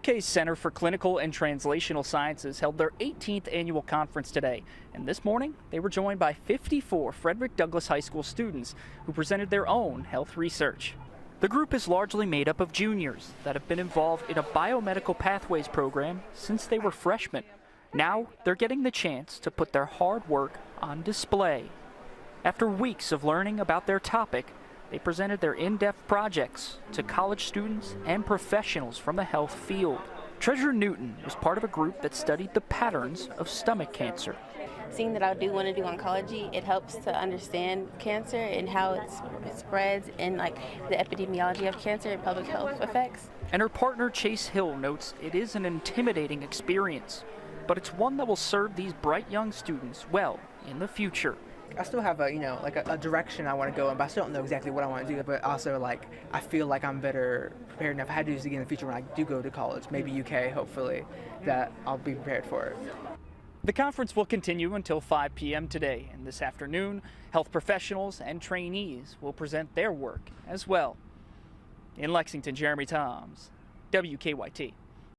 UK's Center for Clinical and Translational Sciences held their 18th annual conference today, and this morning they were joined by 54 Frederick Douglass High School students who presented their own health research. The group is largely made up of juniors that have been involved in a biomedical pathways program since they were freshmen. Now they're getting the chance to put their hard work on display. After weeks of learning about their topic, they presented their in-depth projects to college students and professionals from the health field. Treasure Newton was part of a group that studied the patterns of stomach cancer. Seeing that I do want to do oncology, it helps to understand cancer and how it spreads and like the epidemiology of cancer and public health effects. And her partner Chase Hill notes it is an intimidating experience, but it's one that will serve these bright young students well in the future. I still have a direction I want to go in, but I still don't know exactly what I want to do. But also, I feel like I'm better prepared enough. If I had to do this again in the future when I do go to college, maybe UK, hopefully, that I'll be prepared for it. The conference will continue until 5 p.m. today, and this afternoon, health professionals and trainees will present their work as well. In Lexington, Jeremy Toms, WKYT.